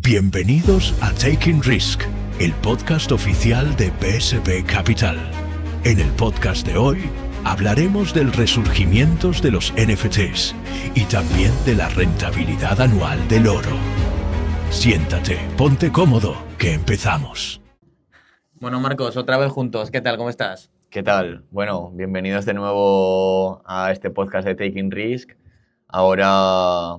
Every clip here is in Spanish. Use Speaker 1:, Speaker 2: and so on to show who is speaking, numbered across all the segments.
Speaker 1: Bienvenidos a Taking Risk, el podcast oficial de BSB Capital. En el podcast de hoy hablaremos del resurgimiento de los NFTs y también de la rentabilidad anual del oro. Siéntate, ponte cómodo, que empezamos.
Speaker 2: Bueno, Marcos, otra vez juntos. ¿Qué tal? ¿Cómo estás?
Speaker 3: ¿Qué tal? Bueno, bienvenidos de nuevo a este podcast de Taking Risk. Ahora,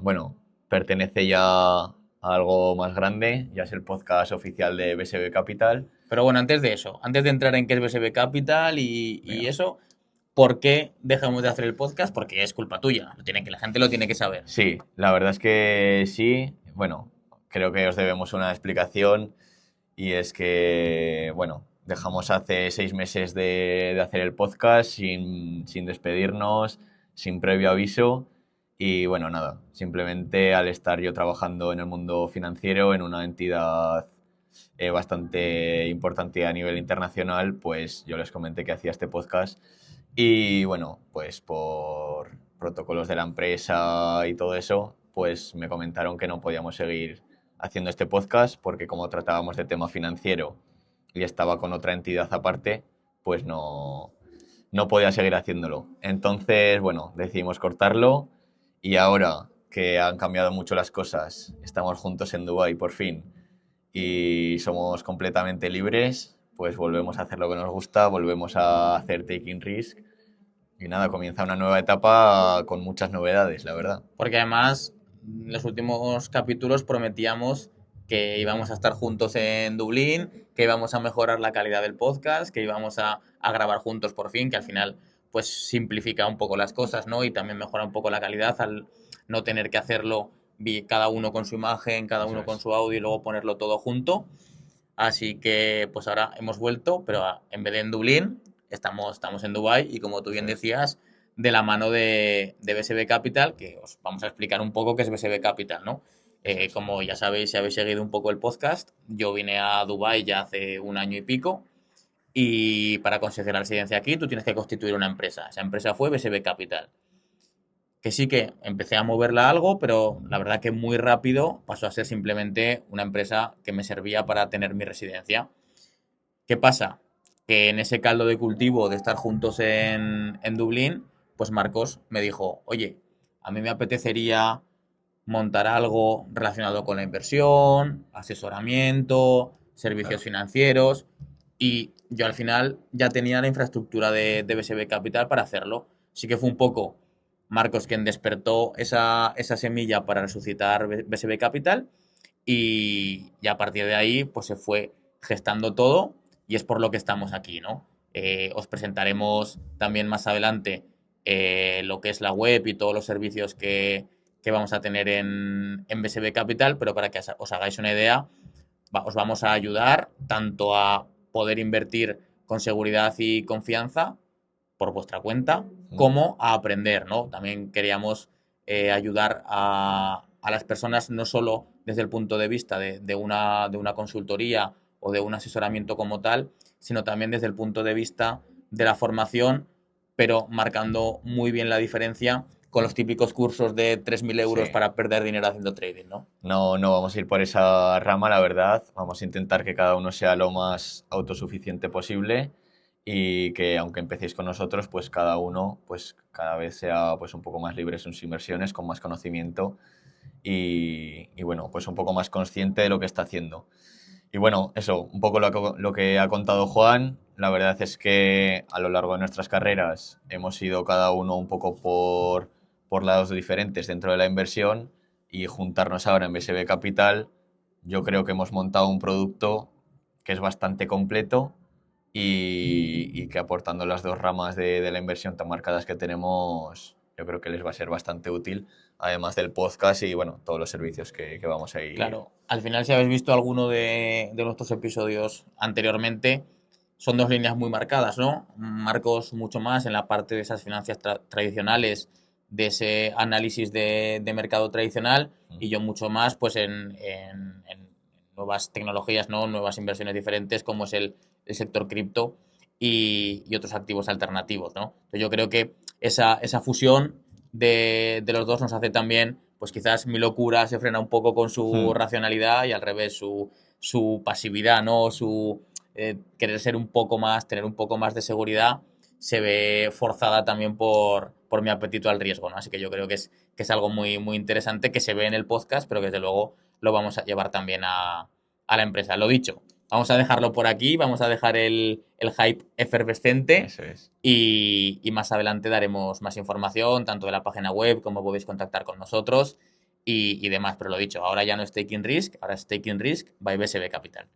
Speaker 3: pertenece ya a algo más grande, ya es el podcast oficial de BSB Capital.
Speaker 2: Pero bueno, antes de eso, antes de entrar en qué es BSB Capital y
Speaker 3: Venga.
Speaker 2: eso, ¿por qué dejamos de hacer el podcast? Porque es culpa tuya. La gente lo tiene que saber.
Speaker 3: Sí, la verdad es que sí. Bueno, creo que os debemos una explicación y es que, dejamos hace 6 meses de hacer el podcast sin despedirnos, sin previo aviso. Y bueno, nada, simplemente al estar yo trabajando en el mundo financiero, en una entidad bastante importante a nivel internacional, pues yo les comenté que hacía este podcast y bueno, pues por protocolos de la empresa y todo eso, pues me comentaron que no podíamos seguir haciendo este podcast porque como tratábamos de tema financiero y estaba con otra entidad aparte, pues no podía seguir haciéndolo. Entonces, bueno, decidimos cortarlo y ahora que han cambiado mucho las cosas, estamos juntos en Dubái por fin y somos completamente libres, pues volvemos a hacer lo que nos gusta, volvemos a hacer Taking Risk y nada, comienza una nueva etapa con muchas novedades, la verdad.
Speaker 2: Porque además, en los últimos capítulos prometíamos que íbamos a estar juntos en Dublín, que íbamos a mejorar la calidad del podcast, que íbamos a grabar juntos por fin, que al final pues simplifica un poco las cosas, ¿no? Y también mejora un poco la calidad al no tener que hacerlo cada uno con su imagen, cada uno con su audio y luego ponerlo todo junto. Así que pues ahora hemos vuelto, pero en vez de en Dublín, estamos en Dubái y como tú bien decías, de la mano de BSB Capital, que os vamos a explicar un poco qué es BSB Capital, ¿no? Como ya sabéis, si habéis seguido un poco el podcast, yo vine a Dubái ya hace un año y pico y para conseguir la residencia aquí tú tienes que constituir una empresa. Esa empresa fue BSB Capital. Que sí que empecé a moverla algo, pero la verdad que muy rápido pasó a ser simplemente una empresa que me servía para tener mi residencia. ¿Qué pasa? Que en ese caldo de cultivo de estar juntos en Dublín, pues Marcos me dijo, oye, a mí me apetecería montar algo relacionado con la inversión, asesoramiento, servicios financieros, y yo al final ya tenía la infraestructura de BSB Capital para hacerlo. Sí que fue un poco Marcos quien despertó esa semilla para resucitar BSB Capital y a partir de ahí pues se fue gestando todo y es por lo que estamos aquí, ¿no? Os presentaremos también más adelante lo que es la web y todos los servicios que vamos a tener en BSB Capital, pero para que os hagáis una idea, os vamos a ayudar tanto a poder invertir con seguridad y confianza por vuestra cuenta, como a aprender, ¿no? También queríamos ayudar a las personas no solo desde el punto de vista de una consultoría o de un asesoramiento como tal, sino también desde el punto de vista de la formación, pero marcando muy bien la diferencia con los típicos cursos de 3.000 euros
Speaker 3: Sí.
Speaker 2: para perder dinero haciendo trading, ¿no?
Speaker 3: No vamos a ir por esa rama, la verdad. Vamos a intentar que cada uno sea lo más autosuficiente posible y que aunque empecéis con nosotros, pues cada uno pues cada vez sea pues un poco más libre en sus inversiones, con más conocimiento y bueno, pues un poco más consciente de lo que está haciendo. Y bueno, eso, un poco lo que ha contado Juan. La verdad es que a lo largo de nuestras carreras hemos ido cada uno un poco por lados diferentes dentro de la inversión y juntarnos ahora en BSB Capital, yo creo que hemos montado un producto que es bastante completo y que aportando las dos ramas de la inversión tan marcadas que tenemos, yo creo que les va a ser bastante útil, además del podcast y bueno, todos los servicios que vamos a ir.
Speaker 2: Claro, al final si habéis visto alguno de nuestros episodios anteriormente, son dos líneas muy marcadas, ¿no? Marcos mucho más en la parte de esas finanzas tradicionales, de ese análisis de mercado tradicional, y yo mucho más pues en nuevas tecnologías, ¿no? Nuevas inversiones diferentes como es el sector cripto y otros activos alternativos, ¿no? Entonces yo creo que esa fusión de los dos nos hace también pues quizás mi locura se frena un poco con su racionalidad y al revés, su pasividad, ¿no? Su querer ser un poco más, tener un poco más de seguridad, se ve forzada también por mi apetito al riesgo, ¿no? Así que yo creo que es algo muy, muy interesante que se ve en el podcast, pero que desde luego lo vamos a llevar también a la empresa. Lo dicho, vamos a dejarlo por aquí, vamos a dejar el hype efervescente.
Speaker 3: Eso es.
Speaker 2: Y más adelante daremos más información, tanto de la página web como podéis contactar con nosotros y demás. Pero lo dicho, ahora ya no es Taking Risk, ahora es Taking Risk by BSB Capital.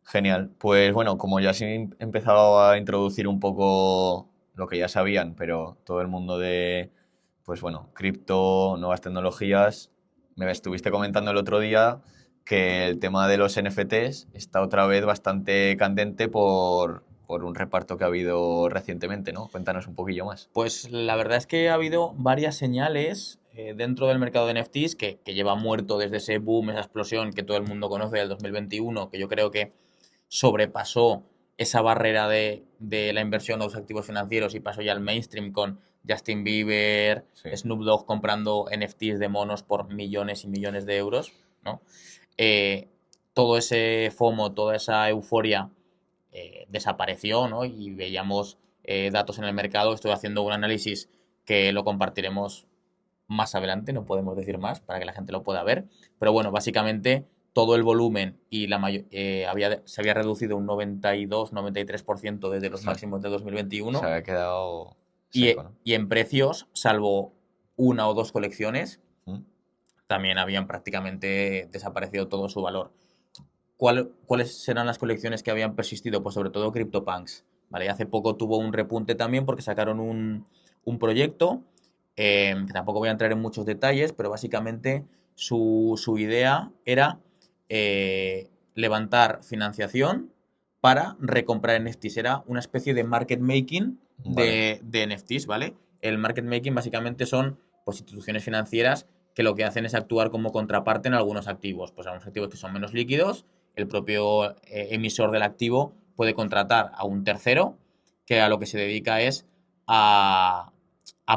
Speaker 3: Genial. Pues bueno, como ya se he empezado a introducir un poco lo que ya sabían, pero todo el mundo de, pues bueno, cripto, nuevas tecnologías, me estuviste comentando el otro día que el tema de los NFTs está otra vez bastante candente por un reparto que ha habido recientemente, ¿no? Cuéntanos un poquillo más.
Speaker 2: Pues la verdad es que ha habido varias señales dentro del mercado de NFTs que lleva muerto desde ese boom, esa explosión que todo el mundo conoce del 2021, que yo creo que sobrepasó esa barrera de la inversión de los activos financieros y pasó ya al mainstream con Justin Bieber,
Speaker 3: Sí.
Speaker 2: Snoop Dogg comprando NFTs de monos por millones y millones de euros, ¿no? Todo ese FOMO, toda esa euforia desapareció, ¿no? Y veíamos datos en el mercado. Estoy haciendo un análisis que lo compartiremos más adelante, no podemos decir más para que la gente lo pueda ver. Pero bueno, básicamente todo el volumen y se había reducido un 92-93% desde los
Speaker 3: Sí.
Speaker 2: máximos de 2021.
Speaker 3: Se había quedado
Speaker 2: Y,
Speaker 3: seco, ¿no?
Speaker 2: y en precios, salvo una o dos colecciones,
Speaker 3: ¿Mm?
Speaker 2: también habían prácticamente desaparecido todo su valor. ¿Cuáles serán las colecciones que habían persistido? Pues sobre todo CryptoPunks, ¿vale? Hace poco tuvo un repunte también porque sacaron un proyecto, que tampoco voy a entrar en muchos detalles, pero básicamente su idea era levantar financiación para recomprar NFTs. Era una especie de market making
Speaker 3: Vale.
Speaker 2: de NFTs, ¿vale? El market making básicamente son pues, instituciones financieras que lo que hacen es actuar como contraparte en algunos activos. Pues algunos activos que son menos líquidos, el propio emisor del activo puede contratar a un tercero que a lo que se dedica es a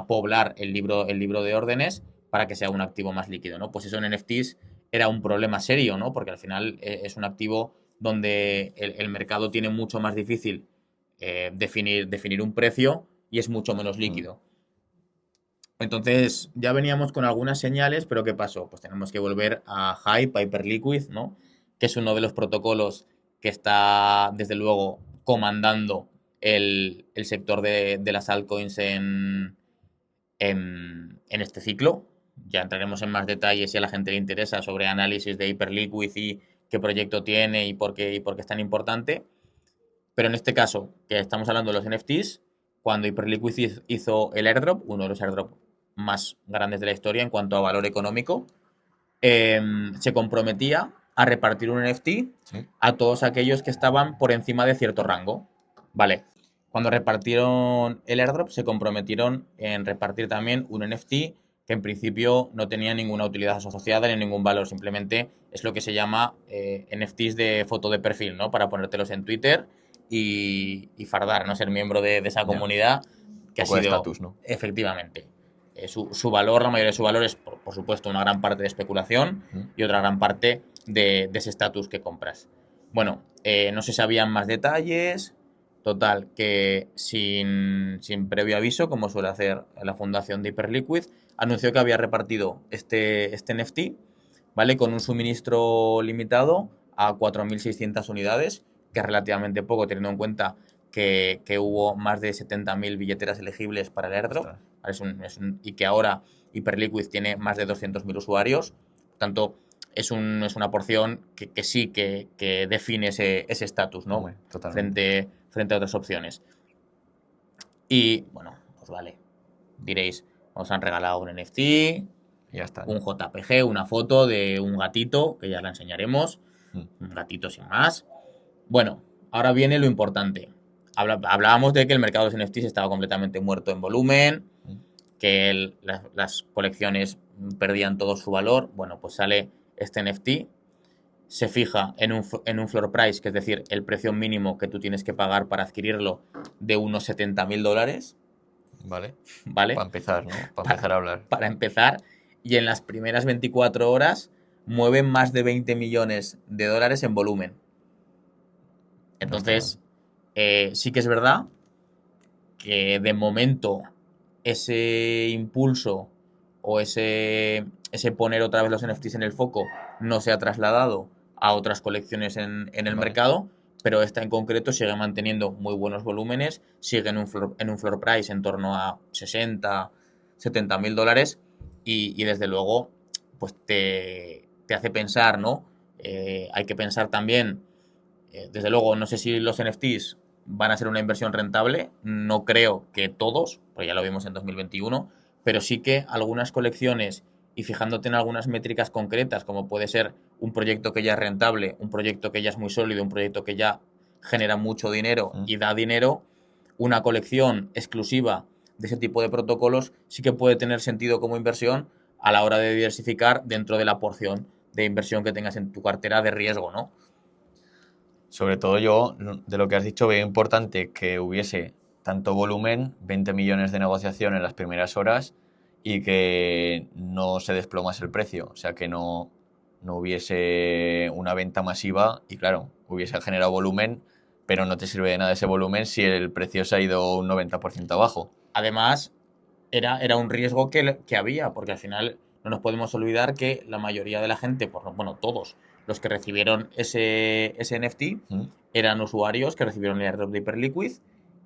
Speaker 2: poblar el libro de órdenes para que sea un activo más líquido, ¿no? Pues eso en NFTs era un problema serio, ¿no? Porque al final es un activo donde el mercado tiene mucho más difícil definir un precio y es mucho menos líquido. Entonces ya veníamos con algunas señales, pero ¿qué pasó? Pues tenemos que volver a Hype, a Hyperliquid, ¿no? Que es uno de los protocolos que está, desde luego, comandando el sector de las altcoins en este ciclo. Ya entraremos en más detalles si a la gente le interesa sobre análisis de Hyperliquid y qué proyecto tiene y por qué es tan importante. Pero en este caso, que estamos hablando de los NFTs, cuando Hyperliquid hizo el airdrop, uno de los airdrops más grandes de la historia en cuanto a valor económico, se comprometía a repartir un NFT
Speaker 3: Sí.
Speaker 2: a todos aquellos que estaban por encima de cierto rango. Vale. Cuando repartieron el airdrop, se comprometieron en repartir también un NFT que en principio no tenía ninguna utilidad asociada ni ningún valor. Simplemente es lo que se llama NFTs de foto de perfil, ¿no? Para ponértelos en Twitter y fardar, ¿no? Ser miembro de esa comunidad que ha
Speaker 3: Un poco de
Speaker 2: sido...
Speaker 3: estatus, ¿no?
Speaker 2: Efectivamente. Su valor, la mayoría de su valor es, por supuesto, una gran parte de especulación y otra gran parte de ese estatus que compras. Bueno, no se sabían más detalles. Total, que sin previo aviso, como suele hacer la fundación de Hyperliquid, anunció que había repartido este NFT, ¿vale? Con un suministro limitado a 4.600 unidades, que es relativamente poco, teniendo en cuenta que hubo más de 70.000 billeteras elegibles para el airdrop. Y que ahora Hyperliquid tiene más de 200.000 usuarios. Por tanto, es una porción que sí que define ese estatus, ¿no?
Speaker 3: Hombre, totalmente.
Speaker 2: Frente a otras opciones. Y bueno, pues vale. Diréis, nos han regalado un NFT,
Speaker 3: Ya está, ¿no?
Speaker 2: un JPG, una foto de un gatito, que ya la enseñaremos. Un gatito sin más. Bueno, ahora viene lo importante. Hablábamos de que el mercado de los NFTs estaba completamente muerto en volumen, que las colecciones perdían todo su valor. Bueno, pues sale este NFT, se fija en un floor price, que es decir, el precio mínimo que tú tienes que pagar para adquirirlo, de unos $70.000.
Speaker 3: Vale.
Speaker 2: ¿Vale?
Speaker 3: Para empezar, ¿no? Para empezar a hablar.
Speaker 2: Para empezar, y en las primeras 24 horas mueven más de 20 millones de dólares en volumen. Entonces, sí que es verdad que de momento ese impulso o ese poner otra vez los NFTs en el foco no se ha trasladado a otras colecciones en el mercado, pero esta en concreto sigue manteniendo muy buenos volúmenes, sigue en un floor price en torno a 60, 70 mil dólares y desde luego pues te hace pensar, ¿no? Hay que pensar también, desde luego, no sé si los NFTs van a ser una inversión rentable, no creo que todos, porque ya lo vimos en 2021, pero sí que algunas colecciones y fijándote en algunas métricas concretas, como puede ser un proyecto que ya es rentable, un proyecto que ya es muy sólido, un proyecto que ya genera mucho dinero y da dinero, una colección exclusiva de ese tipo de protocolos sí que puede tener sentido como inversión a la hora de diversificar dentro de la porción de inversión que tengas en tu cartera de riesgo, ¿no?
Speaker 3: Sobre todo yo, de lo que has dicho, veo importante que hubiese tanto volumen, 20 millones de negociación en las primeras horas y que no se desplomase el precio, o sea, que no hubiese una venta masiva y claro, hubiese generado volumen, pero no te sirve de nada ese volumen si el precio se ha ido un 90% abajo.
Speaker 2: Además, era un riesgo que había, porque al final no nos podemos olvidar que la mayoría de la gente, bueno, todos los que recibieron ese NFT eran usuarios que recibieron el airdrop de Hyperliquid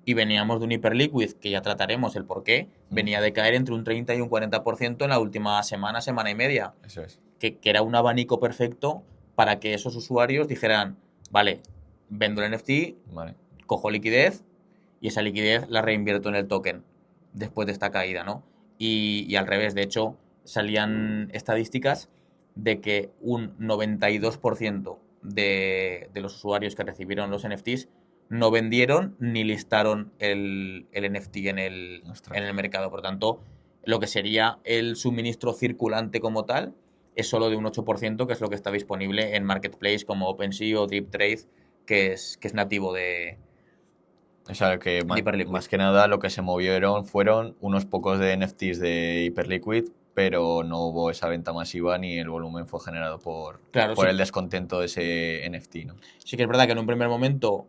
Speaker 2: y veníamos de un Hyperliquid, que ya trataremos el por qué, venía de caer entre un 30 y un 40% en la última semana, semana y media.
Speaker 3: Eso es.
Speaker 2: Que era un abanico perfecto para que esos usuarios dijeran, vale, vendo el NFT,
Speaker 3: Vale.
Speaker 2: cojo liquidez y esa liquidez la reinvierto en el token después de esta caída, ¿no? Y al revés, de hecho, salían estadísticas de que un 92% de los usuarios que recibieron los NFTs no vendieron ni listaron el NFT en el mercado. Por tanto, lo que sería el suministro circulante como tal es solo de un 8%, que es lo que está disponible en marketplace como OpenSea o DeepTrade, que es nativo de...
Speaker 3: O sea, que más que nada lo que se movieron fueron unos pocos de NFTs de Hyperliquid, pero no hubo esa venta masiva ni el volumen fue generado por el descontento de ese NFT, ¿no?
Speaker 2: Sí que es verdad que en un primer momento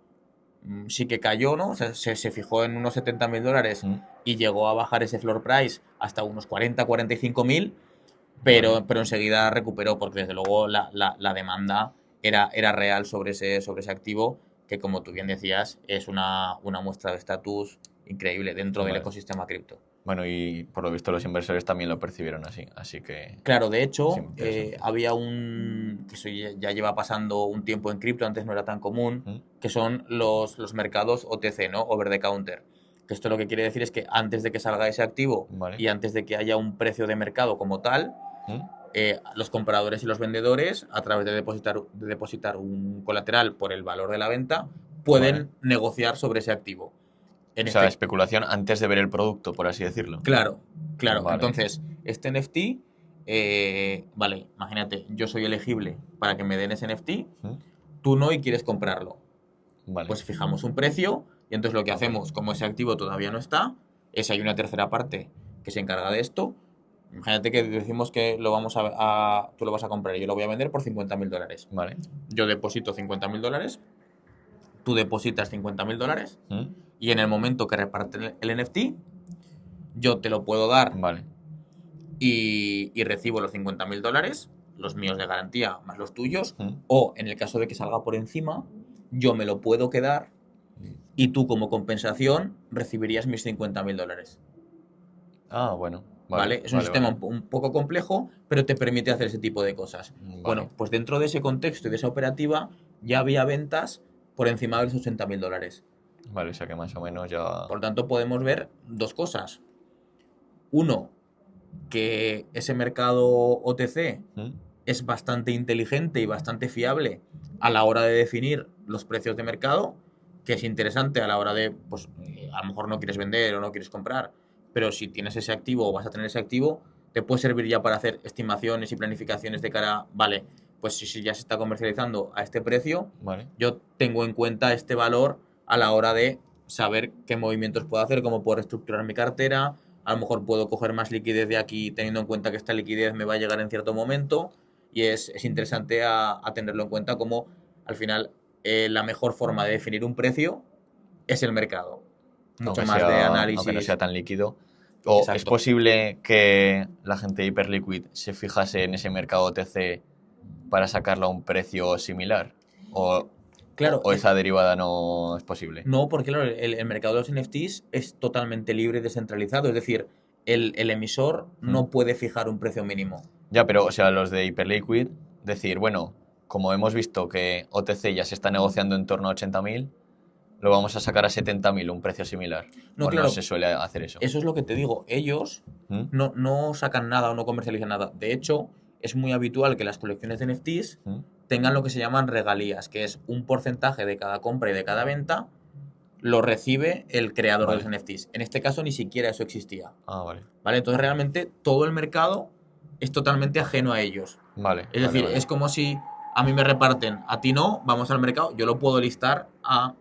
Speaker 2: sí que cayó, ¿no? O sea, se fijó en unos 70 mil dólares y llegó a bajar ese floor price hasta unos 40, 45 mil, pero enseguida recuperó porque desde luego la demanda era real sobre ese activo, que como tú bien decías es una muestra de estatus increíble dentro del ecosistema cripto.
Speaker 3: Bueno, y por lo visto los inversores también lo percibieron así que...
Speaker 2: Claro, de hecho, había que eso ya lleva pasando un tiempo en cripto, antes no era tan común, que son los mercados OTC, ¿no? Over the counter. Que esto lo que quiere decir es que antes de que salga ese activo y antes de que haya un precio de mercado como tal, los compradores y los vendedores, a través de depositar un colateral por el valor de la venta, pueden negociar sobre ese activo.
Speaker 3: O sea, especulación antes de ver el producto, por así decirlo.
Speaker 2: Claro. Entonces, este NFT, vale, imagínate, yo soy elegible para que me den ese NFT, tú no y quieres comprarlo. Pues fijamos un precio y entonces lo que hacemos, como ese activo todavía no está, es hay una tercera parte que se encarga de esto. Imagínate que decimos que tú lo vas a comprar y yo lo voy a vender por 50 mil dólares.
Speaker 3: Vale.
Speaker 2: Yo deposito 50 mil dólares, tú depositas 50 mil dólares y en el momento que reparten el NFT, yo te lo puedo dar y recibo los 50 mil dólares, los míos de garantía más los tuyos, o en el caso de que salga por encima, yo me lo puedo quedar y tú como compensación recibirías mis 50 mil dólares.
Speaker 3: Ah, bueno.
Speaker 2: ¿Vale? Es un sistema un poco complejo, pero te permite hacer ese tipo de cosas. Bueno, pues dentro de ese contexto y de esa operativa ya había ventas por encima de los 80 mil dólares.
Speaker 3: Vale, o sea que más o menos ya...
Speaker 2: Por tanto, podemos ver dos cosas. Uno, que ese mercado OTC es bastante inteligente y bastante fiable a la hora de definir los precios de mercado, que es interesante a la hora de, pues, a lo mejor no quieres vender o no quieres comprar, pero si tienes ese activo o vas a tener ese activo, te puede servir ya para hacer estimaciones y planificaciones de cara, vale, pues si ya se está comercializando a este precio, yo tengo en cuenta este valor a la hora de saber qué movimientos puedo hacer, cómo puedo reestructurar mi cartera a lo mejor puedo coger más liquidez de aquí teniendo en cuenta que esta liquidez me va a llegar en cierto momento y es interesante a tenerlo en cuenta como al final la mejor forma de definir un precio es el mercado. Mucho más de
Speaker 3: Aunque no sea
Speaker 2: análisis.
Speaker 3: tan líquido. ¿O es
Speaker 2: Exacto.
Speaker 3: posible que la gente de Hyperliquid se fijase en ese mercado OTC para sacarlo a un precio similar? ¿O,
Speaker 2: Claro,
Speaker 3: o esa derivada no es posible?
Speaker 2: no, porque claro, el mercado de los NFTs es totalmente libre y descentralizado. Es decir, el emisor no puede fijar un precio mínimo.
Speaker 3: Ya, pero, o sea, los de Hyperliquid, decir, bueno, como hemos visto que OTC ya se está negociando en torno a 80.000, lo vamos a sacar a 70.000, un precio similar.
Speaker 2: No,
Speaker 3: ¿O no
Speaker 2: claro,
Speaker 3: se suele hacer eso?
Speaker 2: eso es lo que te digo. Ellos
Speaker 3: ¿Mm?
Speaker 2: no sacan nada o no comercializan nada. De hecho, es muy habitual que las colecciones de NFTs
Speaker 3: ¿Mm?
Speaker 2: tengan lo que se llaman regalías, que es un porcentaje de cada compra y de cada venta lo recibe el creador de los
Speaker 3: Vale.
Speaker 2: NFTs. En este caso ni siquiera eso existía.
Speaker 3: Ah, vale.
Speaker 2: ¿Vale? Entonces realmente todo el mercado es totalmente ajeno a ellos.
Speaker 3: Vale,
Speaker 2: Es
Speaker 3: vale,
Speaker 2: decir,
Speaker 3: vale.
Speaker 2: es como si a mí me reparten, a ti no, vamos al mercado, yo lo puedo listar a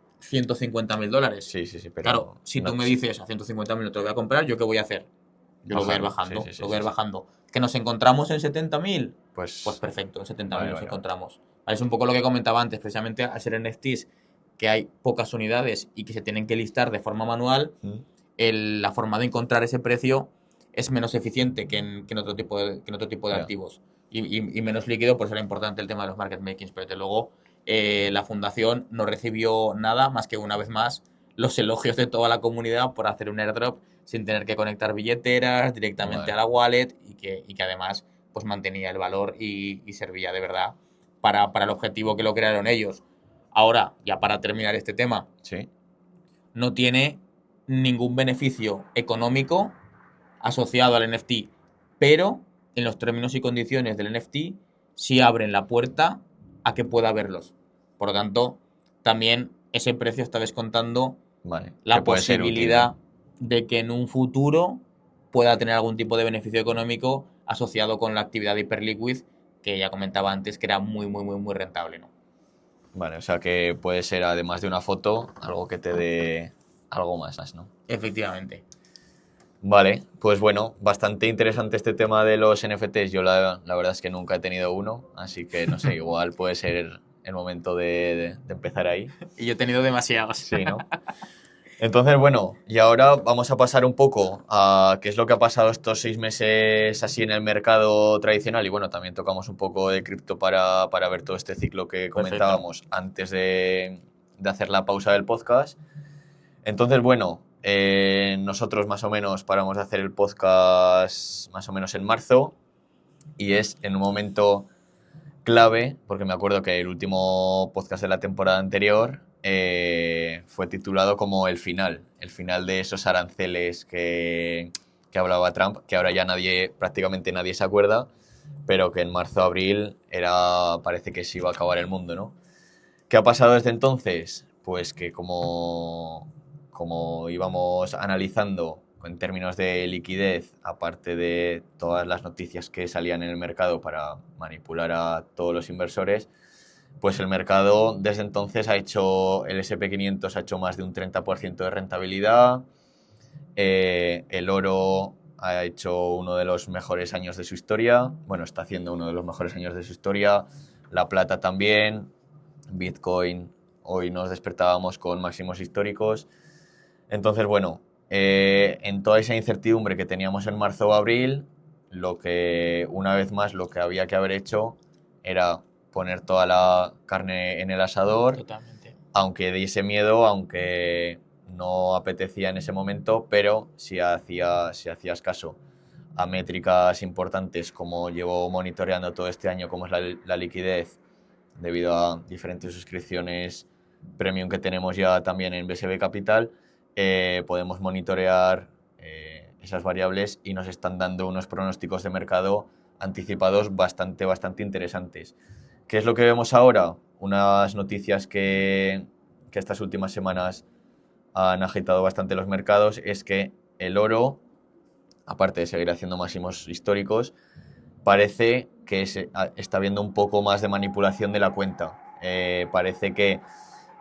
Speaker 2: $150.000.
Speaker 3: Sí, sí, sí, pero...
Speaker 2: Claro, si tú
Speaker 3: no-
Speaker 2: me dices a 150.000 no te lo voy a comprar, ¿yo qué voy a hacer? Yo lo voy a ir
Speaker 3: Bajarlo,
Speaker 2: bajando,
Speaker 3: sí, sí, sí,
Speaker 2: lo voy a ir
Speaker 3: sí, sí.
Speaker 2: bajando. ¿Que nos encontramos en 70.000? Pues
Speaker 3: Pues...
Speaker 2: perfecto, en 70.000
Speaker 3: Vale,
Speaker 2: nos
Speaker 3: vale, vale.
Speaker 2: encontramos. Vale, es un poco lo que comentaba antes, precisamente al ser NFTs, que hay pocas unidades y que se tienen que listar de forma manual,
Speaker 3: ¿Mm?
Speaker 2: la forma de encontrar ese precio es menos eficiente que en otro tipo de
Speaker 3: Ya.
Speaker 2: activos. Y menos líquido, por eso era importante el tema de los market makings. Pero desde luego, la fundación no recibió nada más que una vez más los elogios de toda la comunidad por hacer un airdrop sin tener que conectar billeteras directamente
Speaker 3: Vale.
Speaker 2: a la wallet y que además pues mantenía el valor y servía de verdad para el objetivo que lo crearon ellos. Ahora, ya para terminar este tema,
Speaker 3: Sí.
Speaker 2: no tiene ningún beneficio económico asociado al NFT, pero en los términos y condiciones del NFT sí abren la puerta a que pueda verlos. Por lo tanto, también ese precio está descontando
Speaker 3: Vale. Que
Speaker 2: la
Speaker 3: puede ser útil,
Speaker 2: posibilidad
Speaker 3: ¿no?
Speaker 2: de que en un futuro pueda tener algún tipo de beneficio económico asociado con la actividad de Hyperliquid, que ya comentaba antes que era muy, muy, muy, muy rentable, ¿no?
Speaker 3: Vale, o sea que puede ser, además de una foto, algo que te dé algo más, ¿no?
Speaker 2: Efectivamente.
Speaker 3: Vale, pues bueno, bastante interesante este tema de los NFTs. Yo la verdad es que nunca he tenido uno, así que no sé, igual puede ser el momento de empezar ahí.
Speaker 2: Y yo he tenido demasiados.
Speaker 3: Sí, ¿no? Entonces, bueno, y ahora vamos a pasar un poco a qué es lo que ha pasado estos 6 meses así en el mercado tradicional. Y bueno, también tocamos un poco de cripto para ver todo este ciclo que comentábamos antes de hacer la pausa del podcast. Entonces, bueno, nosotros más o menos paramos de hacer el podcast más o menos en marzo y es en un momento clave, porque me acuerdo que el último podcast de la temporada anterior fue titulado como el final de esos aranceles que hablaba Trump, que ahora ya prácticamente nadie se acuerda, pero que en marzo-abril parece que se iba a acabar el mundo, ¿no? ¿Qué ha pasado desde entonces? Pues que como íbamos analizando en términos de liquidez, aparte de todas las noticias que salían en el mercado para manipular a todos los inversores, pues el mercado desde entonces el SP500 ha hecho más de un 30% de rentabilidad, el oro ha hecho uno de los mejores años de su historia, bueno, está haciendo uno de los mejores años de su historia, la plata también, Bitcoin, hoy nos despertábamos con máximos históricos. Entonces, bueno, en toda esa incertidumbre que teníamos en marzo o abril, una vez más, lo que había que haber hecho era poner toda la carne en el asador,
Speaker 2: Totalmente.
Speaker 3: aunque diese miedo, aunque no apetecía en ese momento, pero si hacías caso a métricas importantes como llevo monitoreando todo este año, como es la liquidez, debido a diferentes suscripciones premium que tenemos ya también en BSB Capital, podemos monitorear esas variables y nos están dando unos pronósticos de mercado anticipados bastante interesantes. ¿Qué es lo que vemos ahora? Unas noticias que estas últimas semanas han agitado bastante los mercados es que el oro, aparte de seguir haciendo máximos históricos, parece que está habiendo un poco más de manipulación de la cuenta. Parece que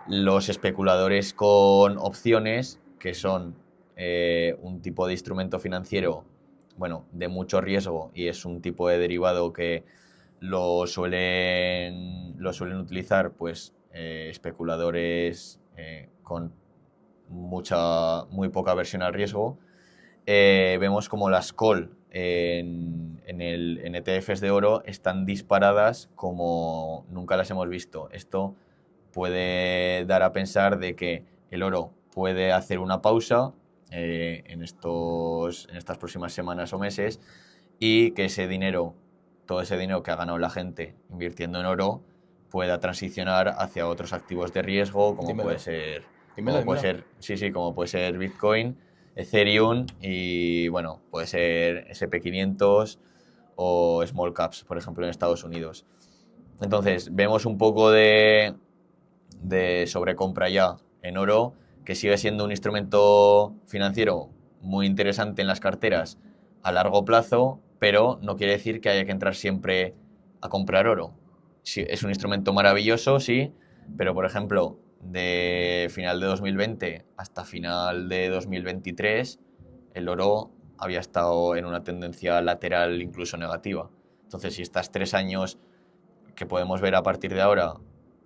Speaker 3: los especuladores con opciones, que son un tipo de instrumento financiero, bueno, de mucho riesgo, y es un tipo de derivado que lo suelen utilizar pues especuladores con muy poca aversión al riesgo. Vemos como las call en ETFs de oro están disparadas como nunca las hemos visto. Esto puede dar a pensar de que el oro puede hacer una pausa en estas próximas semanas o meses, y que todo ese dinero que ha ganado la gente invirtiendo en oro, pueda transicionar hacia otros activos de riesgo, como
Speaker 2: Dímelo.
Speaker 3: puede ser,
Speaker 2: Dímelo.
Speaker 3: como puede ser Bitcoin, Ethereum y, bueno, puede ser SP500 o Small Caps, por ejemplo, en Estados Unidos. Entonces, vemos un poco de sobrecompra ya en oro, que sigue siendo un instrumento financiero muy interesante en las carteras a largo plazo, pero no quiere decir que haya que entrar siempre a comprar oro. Sí, es un instrumento maravilloso, sí, pero por ejemplo, de final de 2020 hasta final de 2023, el oro había estado en una tendencia lateral, incluso negativa. Entonces, si estás 3 años, que podemos ver a partir de ahora,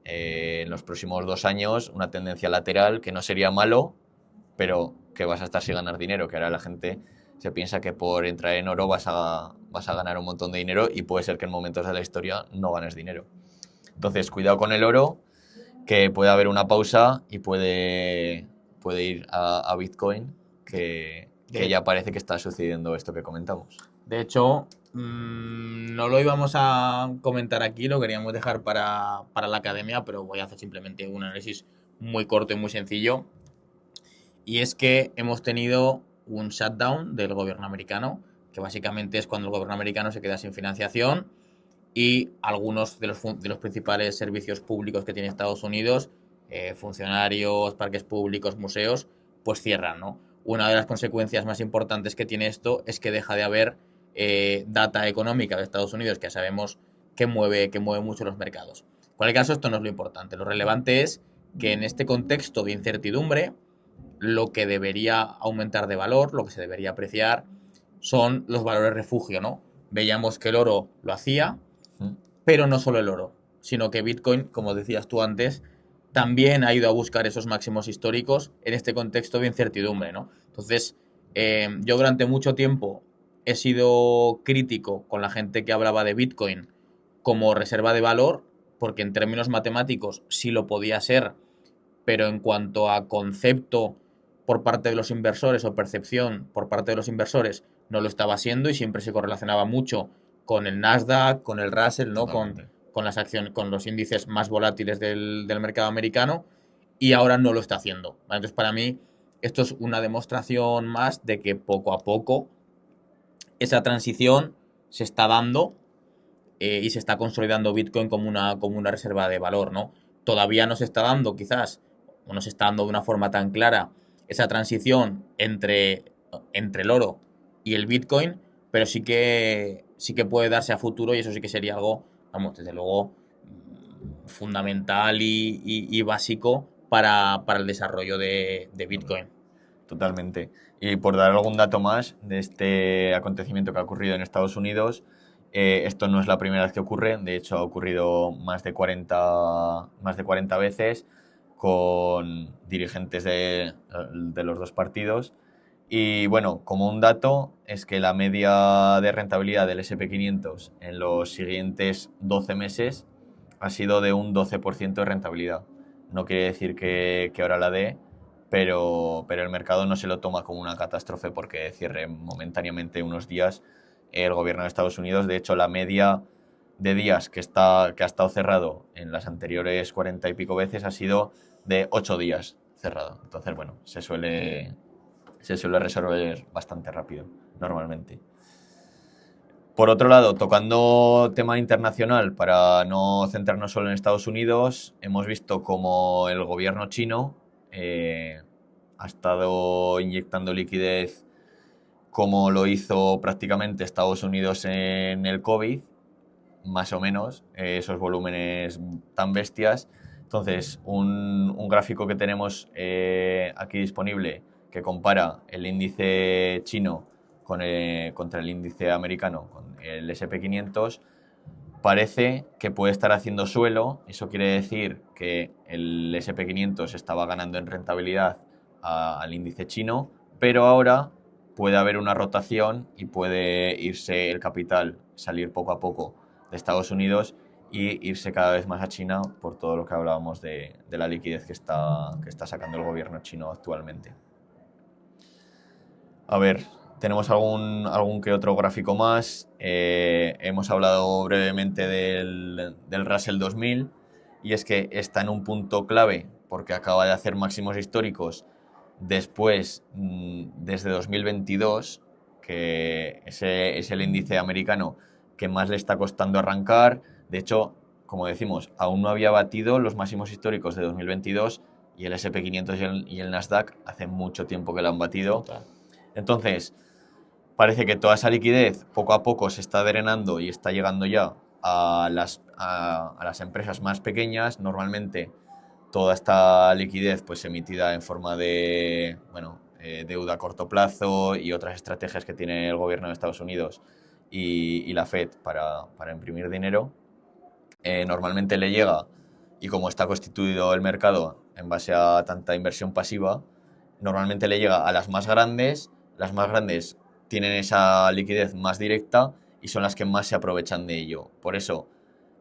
Speaker 3: en los próximos 2 años, una tendencia lateral, que no sería malo, pero que vas a estar sin ganar dinero, que ahora la gente se piensa que por entrar en oro vas a ganar un montón de dinero, y puede ser que en momentos de la historia no ganes dinero. Entonces, cuidado con el oro, que puede haber una pausa y puede ir a Bitcoin, que ya parece que está sucediendo esto que comentamos.
Speaker 2: De hecho, no lo íbamos a comentar aquí, lo queríamos dejar para la academia, pero voy a hacer simplemente un análisis muy corto y muy sencillo. Y es que hemos tenido un shutdown del gobierno americano, que básicamente es cuando el gobierno americano se queda sin financiación y algunos de los principales servicios públicos que tiene Estados Unidos, funcionarios, parques públicos, museos, pues cierran, ¿no? Una de las consecuencias más importantes que tiene esto es que deja de haber data económica de Estados Unidos, que ya sabemos que mueve mucho los mercados. En cualquier caso, esto no es lo importante. Lo relevante es que en este contexto de incertidumbre, lo que debería aumentar de valor, lo que se debería apreciar, son los valores refugio, ¿no? Veíamos que el oro lo hacía, pero no solo el oro, sino que Bitcoin, como decías tú antes, también ha ido a buscar esos máximos históricos en este contexto de incertidumbre, ¿no? Entonces, yo durante mucho tiempo he sido crítico con la gente que hablaba de Bitcoin como reserva de valor, porque en términos matemáticos sí lo podía ser, pero en cuanto a concepto por parte de los inversores o percepción por parte de los inversores, no lo estaba siendo, y siempre se correlacionaba mucho con el Nasdaq, con el Russell, ¿no? Con las acciones, con los índices más volátiles del mercado americano, y ahora no lo está haciendo. Entonces, para mí, esto es una demostración más de que poco a poco esa transición se está dando, y se está consolidando Bitcoin como una reserva de valor, ¿no? Todavía no se está dando, quizás, o no se está dando de una forma tan clara esa transición entre el oro y el Bitcoin, pero sí que puede darse a futuro, y eso sí que sería algo, vamos, desde luego, fundamental y básico para el desarrollo de Bitcoin.
Speaker 3: Totalmente. Y por dar algún dato más de este acontecimiento que ha ocurrido en Estados Unidos, esto no es la primera vez que ocurre. De hecho, ha ocurrido más de 40 veces con dirigentes de los dos partidos. Y bueno, como un dato, es que la media de rentabilidad del SP500 en los siguientes 12 meses ha sido de un 12% de rentabilidad. No quiere decir que ahora la dé, pero el mercado no se lo toma como una catástrofe porque cierre momentáneamente unos días el gobierno de Estados Unidos. De hecho, la media de días que ha estado cerrado en las anteriores 40 y pico veces ha sido de 8 días cerrado. Entonces, bueno, se suele resolver bastante rápido, normalmente. Por otro lado, tocando tema internacional, para no centrarnos solo en Estados Unidos, hemos visto como el gobierno chino ha estado inyectando liquidez, como lo hizo prácticamente Estados Unidos en el COVID, más o menos, esos volúmenes tan bestias. Entonces, un gráfico que tenemos aquí disponible, que compara el índice chino contra el índice americano, con el SP500, parece que puede estar haciendo suelo. Eso quiere decir que el SP500 estaba ganando en rentabilidad al índice chino, pero ahora puede haber una rotación y puede irse el capital, salir poco a poco de Estados Unidos y irse cada vez más a China por todo lo que hablábamos de la liquidez que está sacando el gobierno chino actualmente. A ver, tenemos algún que otro gráfico más. Hemos hablado brevemente del Russell 2000 y es que está en un punto clave porque acaba de hacer máximos históricos después, desde 2022, que ese es el índice americano que más le está costando arrancar. De hecho, como decimos, aún no había batido los máximos históricos de 2022 y el SP500 y el Nasdaq hace mucho tiempo que lo han batido.
Speaker 2: Total.
Speaker 3: Entonces, parece que toda esa liquidez poco a poco se está drenando y está llegando ya a las empresas más pequeñas. Normalmente toda esta liquidez pues emitida en forma de deuda a corto plazo y otras estrategias que tiene el gobierno de Estados Unidos y la Fed para imprimir dinero, normalmente le llega, y como está constituido el mercado en base a tanta inversión pasiva, normalmente le llega a las más grandes. Las más grandes tienen esa liquidez más directa y son las que más se aprovechan de ello. Por eso,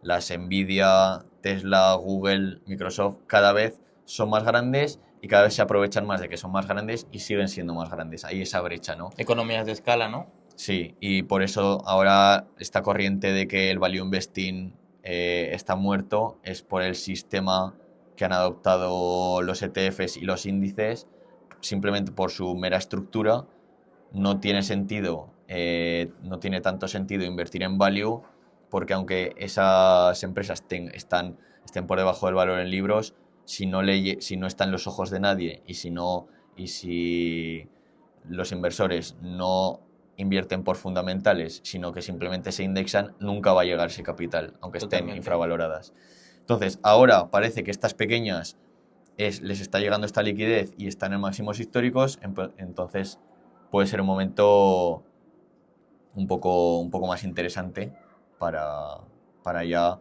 Speaker 3: las Nvidia, Tesla, Google, Microsoft cada vez son más grandes y cada vez se aprovechan más de que son más grandes y siguen siendo más grandes. Hay esa brecha, ¿no?
Speaker 2: Economías de escala, ¿no?
Speaker 3: Sí, y por eso ahora esta corriente de que el value investing está muerto es por el sistema que han adoptado los ETFs y los índices, simplemente por su mera estructura. No tiene sentido, no tiene tanto sentido invertir en value, porque aunque esas empresas estén por debajo del valor en libros, si no están en los ojos de nadie y si los inversores no invierten por fundamentales, sino que simplemente se indexan, nunca va a llegar ese capital, aunque estén
Speaker 2: Totalmente.
Speaker 3: infravaloradas. Entonces, ahora parece que estas pequeñas les está llegando esta liquidez y están en máximos históricos, entonces puede ser un momento un poco más interesante para ya,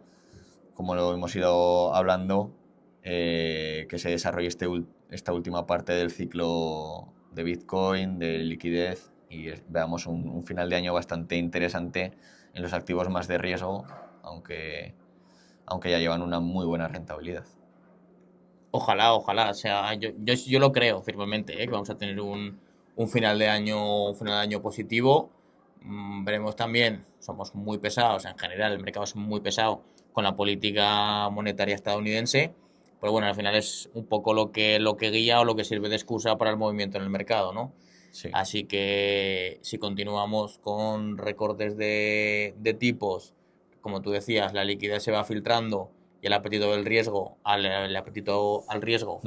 Speaker 3: como lo hemos ido hablando, que se desarrolle esta última parte del ciclo de Bitcoin, de liquidez, y veamos un final de año bastante interesante en los activos más de riesgo, aunque ya llevan una muy buena rentabilidad.
Speaker 2: Ojalá, ojalá. O sea, yo lo creo firmemente, que vamos a tener un final de año positivo. Veremos también, somos muy pesados, en general el mercado es muy pesado con la política monetaria estadounidense, pero bueno, al final es un poco lo que guía o lo que sirve de excusa para el movimiento en el mercado, ¿no?
Speaker 3: Sí.
Speaker 2: Así que si continuamos con recortes de tipos, como tú decías, la liquidez se va filtrando y el apetito del riesgo, el apetito al riesgo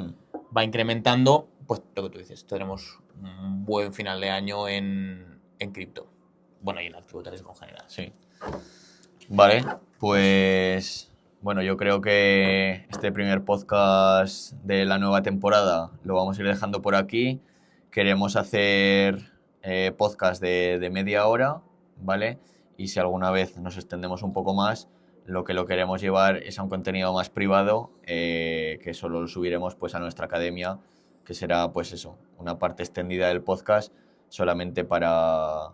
Speaker 2: va incrementando, pues lo que tú dices, tendremos un buen final de año en cripto. Bueno, y en activos de riesgo en general.
Speaker 3: Sí. Vale, pues bueno, yo creo que este primer podcast de la nueva temporada lo vamos a ir dejando por aquí. Queremos hacer podcast de media hora, ¿vale? Y si alguna vez nos extendemos un poco más, lo queremos llevar es a un contenido más privado, que solo lo subiremos pues a nuestra academia, que será pues eso, una parte extendida del podcast solamente para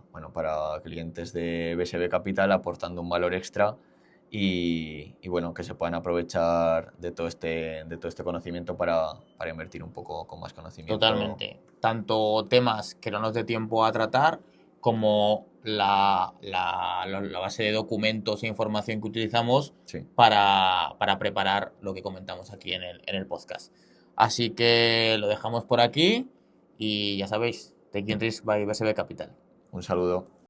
Speaker 3: clientes de BSB Capital, aportando un valor extra y bueno, que se puedan aprovechar de todo este conocimiento para invertir un poco con más conocimiento.
Speaker 2: Totalmente. Tanto temas que no nos dé tiempo a tratar, como la base de documentos e información que utilizamos
Speaker 3: Sí.
Speaker 2: para preparar lo que comentamos aquí en el podcast. Así que lo dejamos por aquí y ya sabéis, Taking Risk by BSB Capital.
Speaker 3: Un saludo.